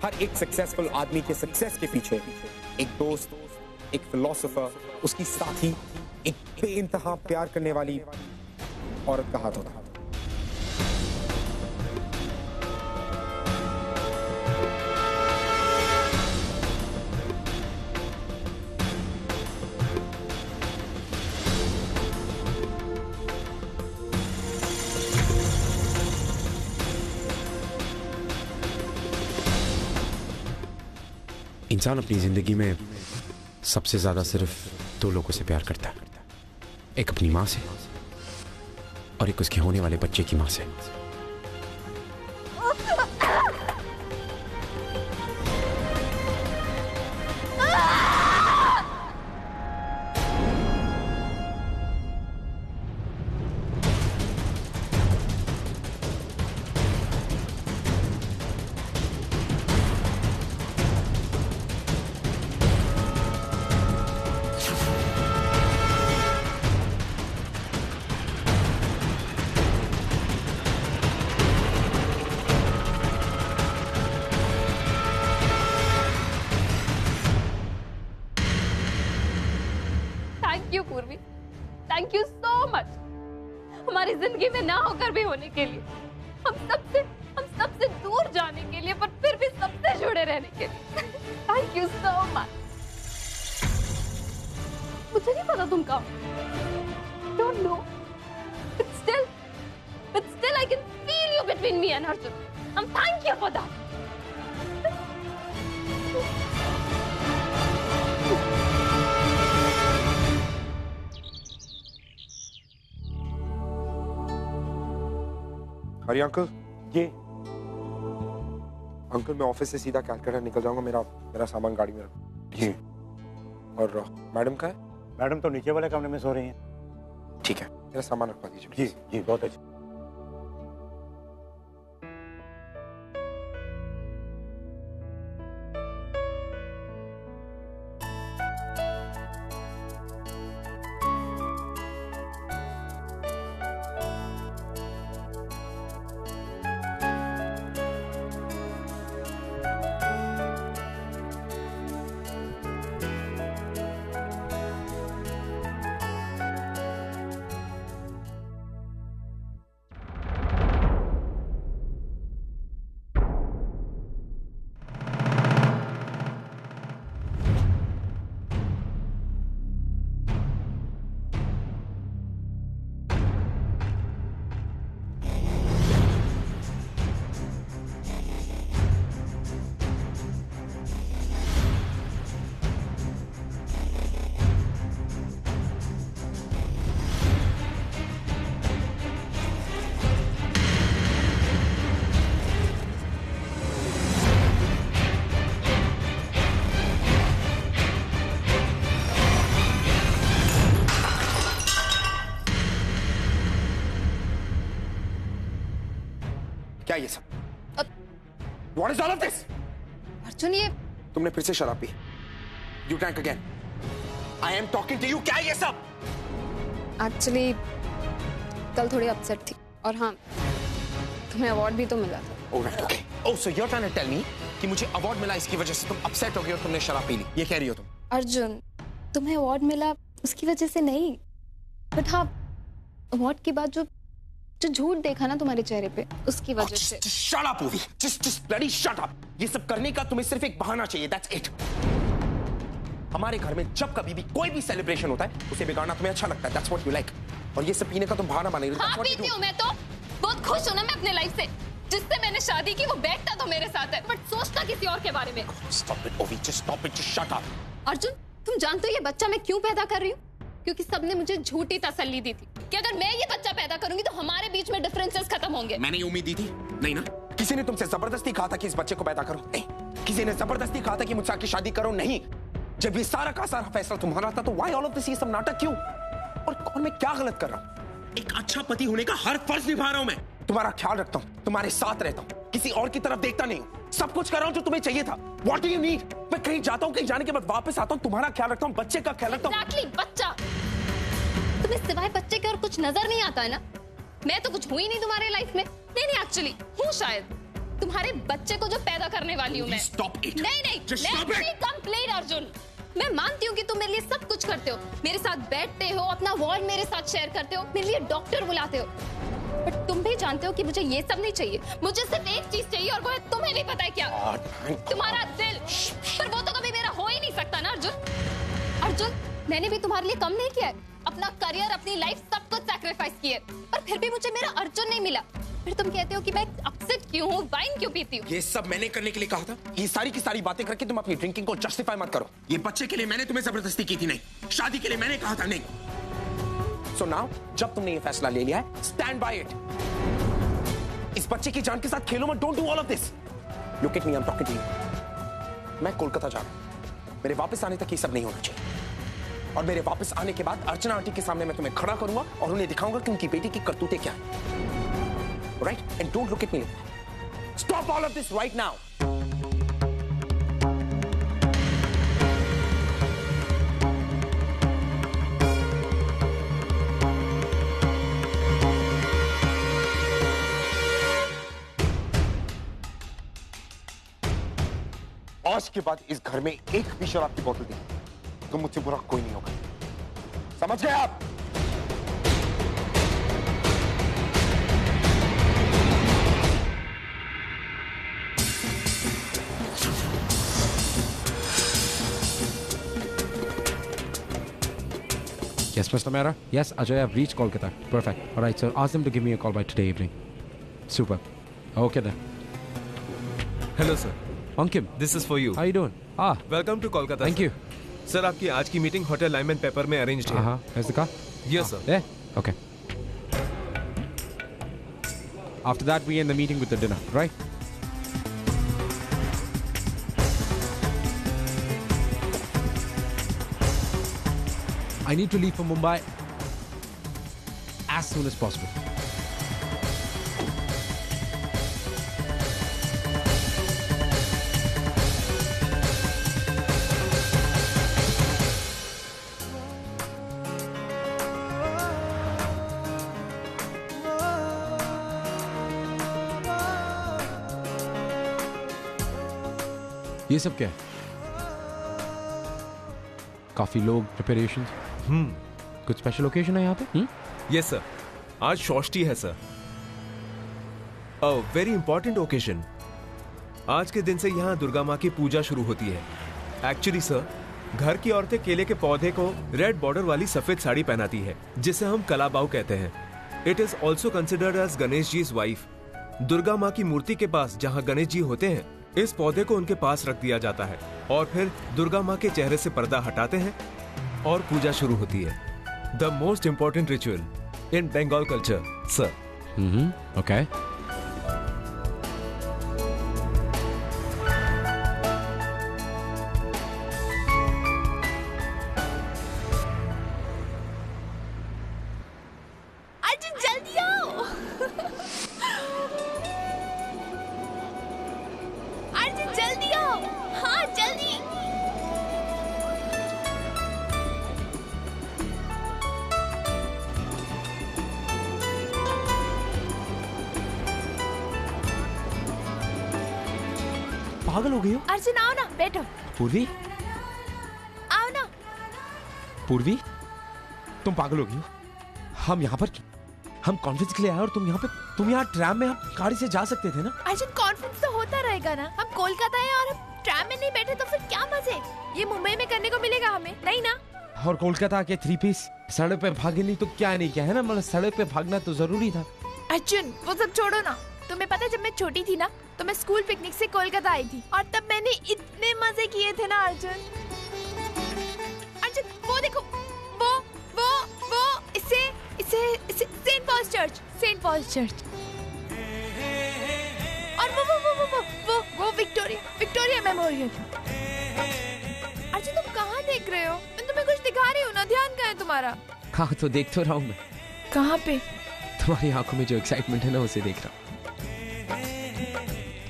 हर एक सक्सेसफुल आदमी के सक्सेस के पीछे एक दोस्त, एक फिलोसोफर, उसकी साथी, एक बेइंतहा प्यार करने वाली औरत का हाथ होता है। इंसान अपनी जिंदगी में सबसे ज्यादा सिर्फ दो लोगों से प्यार करता है, एक अपनी मां से और एक उसके होने वाले बच्चे की मां से। थैंक यू पूर्वी, थैंक यू सो मच हमारी जिंदगी में ना होकर भी होने के लिए, हम सबसे दूर जाने के लिए, पर फिर भी सबसे जुड़े रहने के लिए। Thank you so much. मुझे नहीं पता तुम कब, don't know, but still I can feel you between me and Arjun. Thank you for that. Hari uncle, ये अंकल मैं ऑफिस से सीधा कैलकाटा निकल जाऊंगा, मेरा सामान गाड़ी में रखो जी। और मैडम का है? मैडम तो नीचे वाले कमरे में सो रही हैं। ठीक है, मेरा सामान रखवा दीजिए। जी जी, बहुत अच्छा। क्या ये सब? What is all of this? Arjun, ये तुमने फिर से शराब P. You drank again. I am talking to you. क्या ये सब? एक्चुअली कल थोड़ी अपसेट थी, और हाँ, तुम्हें अवार्ड भी तो मिला था। Oh right, okay. Oh, so you're trying to tell me कि मुझे अवार्ड मिला, इसकी वजह से तुम अपसेट हो गई और तुमने शराब पी ली, ये कह रही हो तुम? अर्जुन, तुम्हें अवार्ड मिला उसकी वजह से नहीं, बट हाँ, अवार्ड के बाद जो झूठ देखा ना तुम्हारे चेहरे पे, उसकी वजह से। Shut up, Uvi. Just bloody shut up. ये सब करने का तुम्हें सिर्फ एक बहाना चाहिए, that's it. हमारे घर में जब कभी भी कोई भी सेलिब्रेशन होता है, उसे बिगाड़ना तुम्हें अच्छा लगता है, that's what you like. और ये सब पीने का तुम बहाना बना रही हो। हाँ, पीती हूँ मैं तो, बहुत खुश हूँ ना मैं अपने लाइफ से। जिससे मैंने शादी की वो बैठता तो मेरे साथ है, बट सोचता किसी और के बारे में। Stop it, Uvi. Just stop it. Just shut up. Arjun, तुम जानते हो ये बच्चा मैं क्यों पैदा कर रही हूँ? क्योंकि सबने मुझे झूठी तसल्ली दी थी कि अगर मैं ये बच्चा पैदा करूंगी तो हमारे बीच में डिफरेंसेस खत्म होंगे। मैंने ये उम्मीद दी थी? नहीं ना। किसी ने तुमसे जबरदस्ती कहा था कि इस बच्चे को पैदा करो? नहीं। किसी ने जबरदस्ती कहा था कि मुझसे आके शादी करो? नहीं। जब ये सारा का सारा फैसला तुम्हारा था तो व्हाई ऑल ऑफ दिस, ये सब नाटक क्यों? और मैं क्या गलत कर रहा हूँ? एक अच्छा पति होने का हर फर्ज निभा रहा हूँ मैं। तुम्हारा ख्याल रखता हूँ, तुम्हारे साथ रहता हूँ, किसी और की तरफ देखता नहीं हूँ, सब कुछ कर रहा हूँ जो तुम्हें चाहिए था। What do you need? मैं कहीं जाता हूँ, कहीं जाने के बाद वापस आता हूँ, तुम्हारा ख्याल रखता हूँ, बच्चे का ख्याल रखता हूँ। Exactly, बच्चा। तुम्हें सिवाय बच्चे के और कुछ नजर नहीं आता है ना? मैं तो कुछ हुई नहीं तुम्हारे लाइफ में। नहीं एक्चुअली हूँ शायद, तुम्हारे बच्चे को जो पैदा करने वाली हूँ मैं। Stop it. नहीं नहीं, Just stop let it. me complain, Arjun. मैं मानती हूँ कि तुम मेरे लिए सब कुछ करते हो, मेरे साथ बैठते हो, अपना वार्ड मेरे साथ शेयर करते हो, मेरे लिए डॉक्टर बुलाते हो, बट तुम भी जानते हो कि मुझे ये सब नहीं चाहिए। मुझे सिर्फ एक चीज चाहिए और वो है, तुम्हें भी पता है क्या? तुम्हारा दिल। पर वो तो कभी मेरा हो ही नहीं सकता ना अर्जुन। अर्जुन, मैंने भी तुम्हारे लिए कम नहीं किया है, अपना करियर, अपनी लाइफ, सब कुछ सैक्रिफाइस किया, पर फिर भी मुझे मेरा अर्जुन नहीं मिला। फिर तुम कहते हो कि मैं अपसेट क्यों हूँ, वाइन क्यों पीती हूँ? ये सब मैंने करने के लिए कहा था। ये सारी की सारी बातें करके तुम अपनी ड्रिंकिंग को जस्टिफाई मत करो। ये बच्चे के लिए मैंने तुम्हें जबरदस्ती की थी नहीं, शादी के लिए मैंने कहा था नहीं। सो नाउ जब तुमने ये फैसला ले लिया है, स्टैंड बाय इट। इस बच्चे की जान के साथ खेलो मत। Don't do all of this. Look at me, I am talking to you. मैं कोलकाता जा रहा हूं। मेरे वापस आने तक ये सब नहीं होना चाहिए, और मेरे वापस आने के बाद अर्चना आंटी के सामने मैं तुम्हें खड़ा करूंगा और उन्हें दिखाऊंगा कि उनकी बेटी की करतूतें क्या है। Right? And don't look at me like that. Stop all of this right now. आज के बाद इस घर में एक भी शराब की बोतल दी तो मुझसे बुरा कोई नहीं होगा। समझ गए आप? Yes, Mr. Mehra. Yes, Ajay, I've reached Kolkata. Perfect. All right, so ask them to give me a call by today evening. Super. Okay then. Hello sir, Ankim, this is for you. how you doing? Welcome to Kolkata. Thank you. Sir, आपकी आज की meeting hotel लाइमन पेपर में arranged है। Where's the car? Yes sir. There? Okay. After that, we end the meeting with the dinner, right? I need to leave for Mumbai as soon as possible. ये सब क्या है? काफी लोग, प्रिपरेशन। कुछ स्पेशल ओकेजन है यहाँ पे? यस सर, आज षष्ठी है सर। Very important occasion. आज के दिन से यहाँ दुर्गा माँ की पूजा शुरू होती है। एक्चुअली सर, घर की औरतें केले के पौधे को रेड बॉर्डर वाली सफेद साड़ी पहनाती है, जिसे हम कलाबाऊ कहते हैं। It is also considered as Ganesh ji wife. Durga माँ की मूर्ति के पास जहाँ गणेश जी होते हैं, इस पौधे को उनके पास रख दिया जाता है और फिर दुर्गा माँ के चेहरे से पर्दा हटाते हैं और पूजा शुरू होती है। The most important ritual in Bengal culture sir. Okay. Arjun जल्दी आओ। अर्जुन जल्दी आओ। हाँ जल्दी। पागल हो गई हो? अर्जुन आओ ना, बैठो। पूर्वी? आओ ना। पूर्वी, तुम पागल हो गई हो? हम यहाँ पर, हम कॉन्फ्रेंस के लिए आए और तुम यहाँ ट्रैम में, हम गाड़ी से जा सकते थे ना? अर्जुन, कॉन्फ्रेंस तो होता रहेगा ना। हम कोलकाता हैं और हम ट्रैम में नहीं बैठे तो फिर क्या मजे? ये मुंबई में करने को मिलेगा हमें, नहीं ना? और कोलकाता के 3 पीस सड़क पे भागे नहीं तो क्या नहीं क्या है ना, मतलब सड़क पे भागना तो जरूरी था। अर्जुन, वो सब छोड़ो ना। तुम्हें पता है, जब मैं छोटी थी ना तो मैं स्कूल पिकनिक से कोलकाता आई थी और तब मैंने इतने मजे किए थे ना अर्जुन। अर्जुन, वो देखो, वो इसे सेंट पॉल्स चर्च। और वो विक्टोरिया मेमोरियल। अर्जुन, तुम कहाँ देख रहे हो? मैं तुम्हें कुछ दिखा रही हूँ ना, ध्यान कहाँ है तुम्हारा? हाँ तो देख तो रहा हूँ मैं। कहाँ पे? तुम्हारी आंखों में जो एक्साइटमेंट है ना, उसे देख रहा हूँ।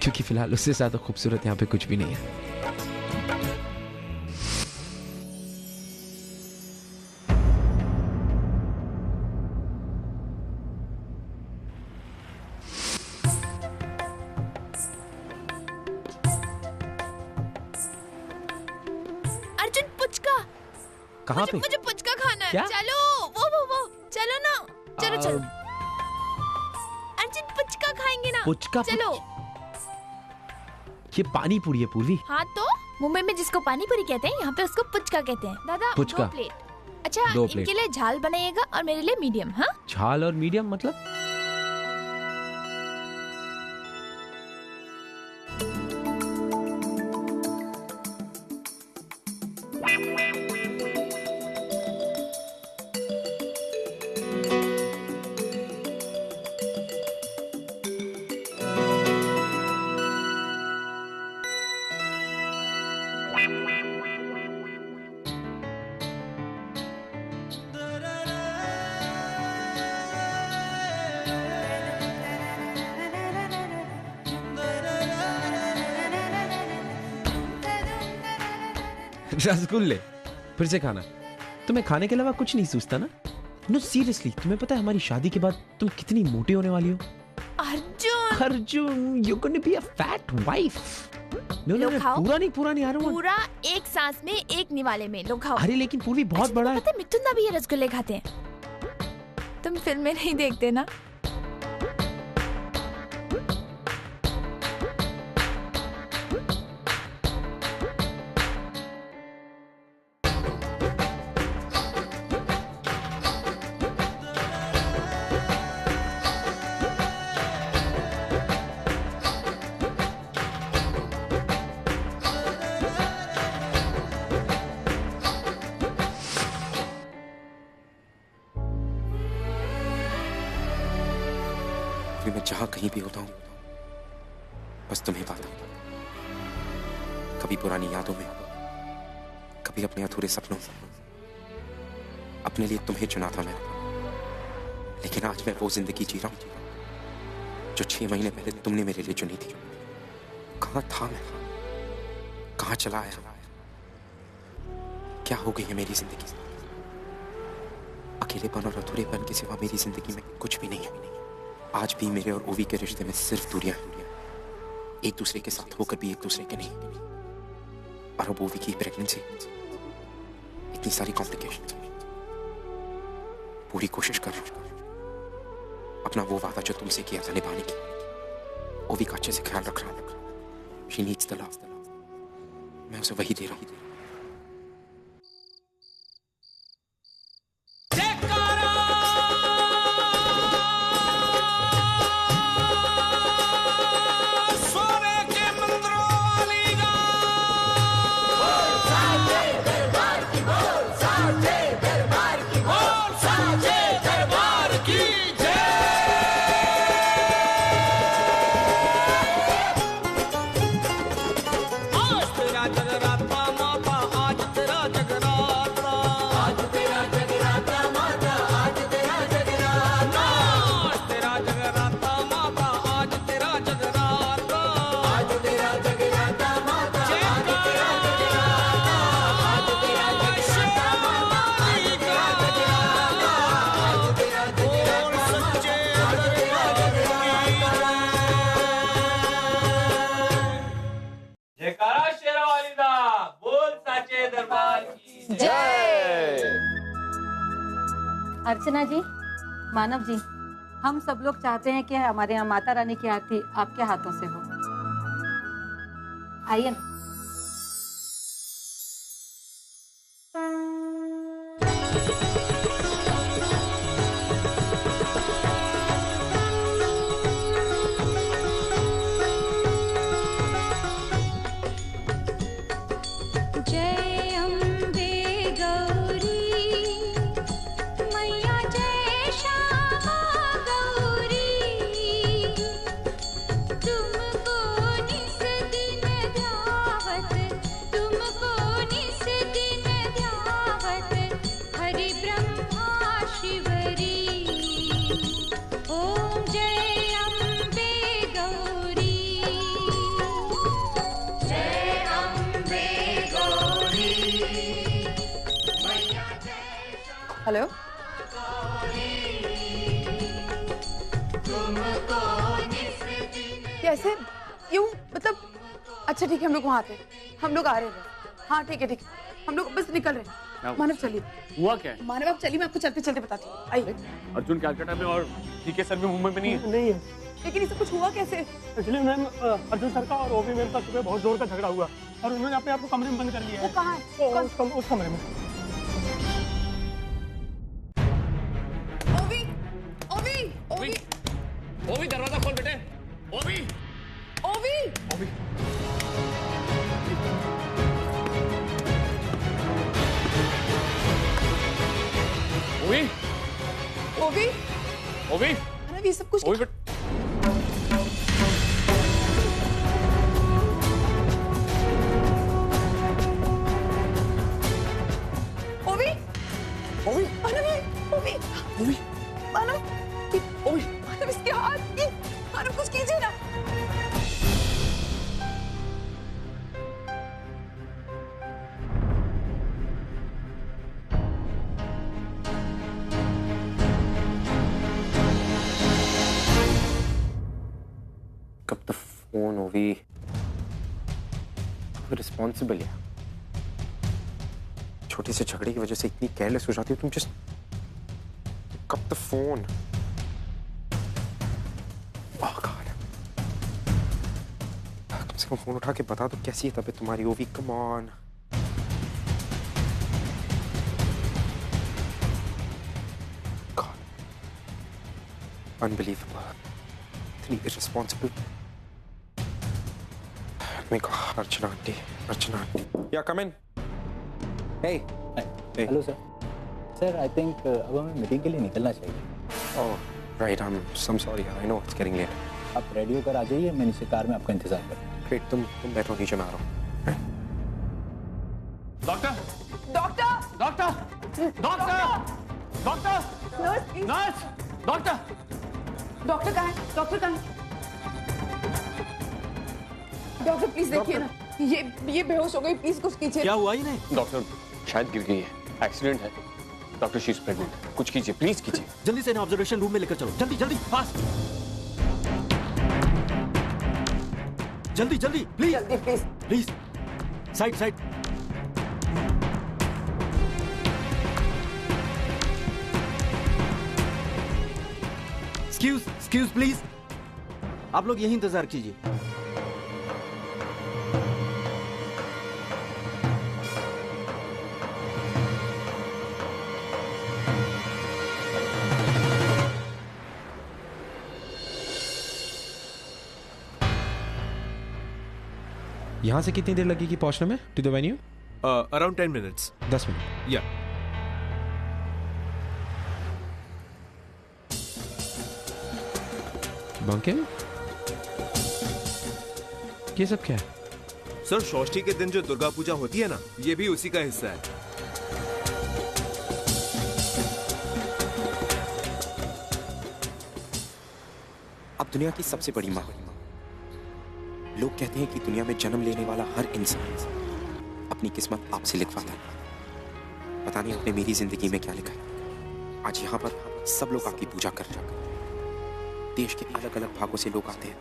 क्योंकि फिलहाल उससे ज्यादा खूबसूरत यहाँ पे कुछ भी नहीं है। कहाँ पे? मुझे पुचका खाना है। क्या? चलो वो चलो ना, चलो अर्जुन पुचका खाएंगे ना। पुचका? चलो। ये पानी पूरी है पूर्वी। हाँ तो मुंबई में जिसको पानी पूरी कहते हैं यहाँ पे उसको पुचका कहते हैं। दादा पुचका। 2 प्लेट। अच्छा 2 प्लेट। इनके लिए झाल बनाइएगा और मेरे लिए मीडियम। हाँ झाल और मीडियम मतलब? रसगुल्ले फिर से खाना? तुम्हें खाने के अलावा कुछ नहीं सूझता ना? नो सीरियसली, तुम्हें पता है हमारी शादी के बाद तुम कितनी मोटी होने वाली हो? Arjun you gonna be a fat wife. लो खाओ। पूरा नहीं आ रहा हूँ। पूरा एक सांस में एक निवाले में लो खाओ। अरे लेकिन पूर्वी बहुत बड़ा है। पता है मिथुन दा भी ये रसगुल्ले खाते हैं। तुम फिल्में नहीं देखते ना? मैं जहां कहीं भी होता हूं बस तुम्हें पाता हूं। कभी पुरानी यादों में, कभी अपने अधूरे सपनों में। अपने लिए तुम्हें चुना था मैंने, लेकिन आज मैं वो जिंदगी जी रहा हूं जो 6 महीने पहले तुमने मेरे लिए चुनी थी। कहां था मैं? कहां चला आया? क्या हो गई है मेरी जिंदगी? अकेलेपन और अधूरेपन के सिवा मेरी जिंदगी में कुछ भी नहीं है। आज भी मेरे और ओवी के रिश्ते में सिर्फ दूरियां हैं, एक दूसरे के साथ होकर भी एक दूसरे के नहीं। और अब ओवी की प्रेगनेंसी, इतनी सारी कॉम्प्लिकेशंस। पूरी कोशिश कर रहा हूं अपना वो वादा जो तुमसे किया था निभाने की। ओवी का अच्छे से ख्याल रख रहा हूं। शी नीड्स द लव, मैं उसे वही दे रहा हूं। अर्चना जी, मानव जी, हम सब लोग चाहते हैं कि हमारे यहाँ माता रानी की आरती आपके हाथों से हो। आइए ना। हेलो, कैसे? यूं मतलब? अच्छा ठीक है, हम लोग वहाँ आते हैं। हम लोग आ रहे हैं। हाँ ठीक है, हम लोग बस निकल रहे हैं। मानव चलिए। हुआ क्या है? मानव आप चलिए, मैं आपको चलते चलते बताती हूँ। आइए। अर्जुन कैलकाटा में और ठीक है सर भी मुंबई में नहीं है। नहीं है। लेकिन इसे कुछ हुआ कैसे? एक्चुअली मैम अर्जुन सर का और ओवी मैम का सुबह बहुत जोर का झगड़ा हुआ और उन्होंने अपने आप को कमरे में बंद कर लिया है। वो कहाँ है? उस कमरे में। ओवी, ओवी, ओवी, ओवी दरवाजा खोल बेटे। ओवी, ओवी, ओवी। ओवी, ओवी, ओवी, मानव ये सब कुछ ओवी बेटे। ओवी, ओवी, मानव ये, ओवी, ओवी, मानव, ओवी, मानव इसके हाथ, मानव कुछ कीजिए ना। Pick up the phone, Ovi. Responsible है। छोटे से झगड़े की वजह से इतनी केयरलेस हो जाती हो तुम। Just pick up the phone. Oh God. कम से कम फोन उठा के बता दो कैसी है तबीयत तुम्हारी ओवी। Come on. God. Unbelievable. इतनी irresponsible. मेरे को अर्चना आंटी, अर्चना आंटी। या कम इन। Hey. Hello sir. Sir I think अब हमें मीटिंग के लिए निकलना चाहिए। Oh, right. I'm sorry. I know it's getting late. आप रेडी होकर आ जाइए, मैं नीचे कार में आपका इंतजार करूँ। Great. तुम बैठो, नीचे में आ रहा हूँ। Doctor, doctor, doctor, doctor, doctor, nurse, please. Nurse, doctor. Doctor कहाँ है? डॉक्टर कहाँ है? डॉक्टर प्लीज देखिए ना, ये बेहोश हो गई, प्लीज कुछ कीजिए। क्या हुआ इन्हें? डॉक्टर शायद गिर गई है, एक्सीडेंट है। Doctor she is pregnant. कुछ कीजिए, प्लीज कीजिए। जल्दी से इन्हें ऑब्जर्वेशन रूम में लेकर चलो। जल्दी जल्दी, फास्ट। जल्दी जल्दी, प्लीज जल्दी please. Please. Side side. Excuse please. आप लोग यही इंतजार कीजिए। यहाँ से कितनी देर लगेगी पहुंचने में to the venue? Around 10 minutes. 10 minute. या बंके, ये सब क्या है? सर, षष्ठी के दिन जो दुर्गा पूजा होती है ना, ये भी उसी का हिस्सा है। अब दुनिया की सबसे बड़ी माँ। लोग कहते हैं कि दुनिया में जन्म लेने वाला हर इंसान अपनी किस्मत आपसे लिखवाता है। पता नहीं आपने मेरी जिंदगी में क्या लिखा है। आज यहाँ पर सब लोग आपकी पूजा कर रहे हैं। देश के अलग अलग भागों से लोग आते हैं,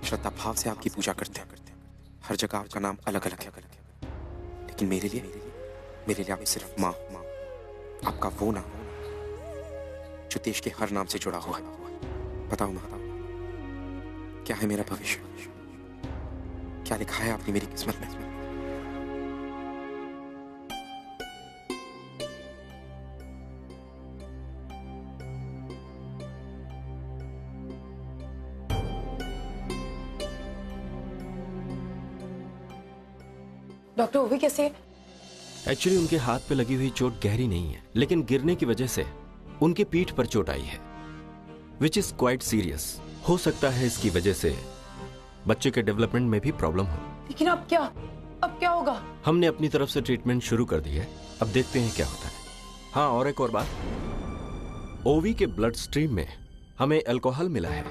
श्रद्धा भाव से आपकी पूजा करते हैं। हर जगह आपका नाम अलग अलग है, लेकिन मेरे लिए आप सिर्फ माँ। आपका वो नाम जो देश के हर नाम से जुड़ा हुआ है। बताओ माँ, क्या है मेरा भविष्य? क्या लिखा है आपने मेरी किस्मत में? डॉक्टर ओवी कैसे है? एक्चुअली उनके हाथ पे लगी हुई चोट गहरी नहीं है, लेकिन गिरने की वजह से उनके पीठ पर चोट आई है, विच इज क्वाइट सीरियस। हो सकता है इसकी वजह से बच्चे के डेवलपमेंट में भी प्रॉब्लम हो। लेकिन अब क्या होगा? हमने अपनी तरफ से ट्रीटमेंट शुरू कर दी है, अब देखते हैं क्या होता है। हाँ, और एक और बात, ओवी के ब्लड स्ट्रीम में हमें अल्कोहल मिला है।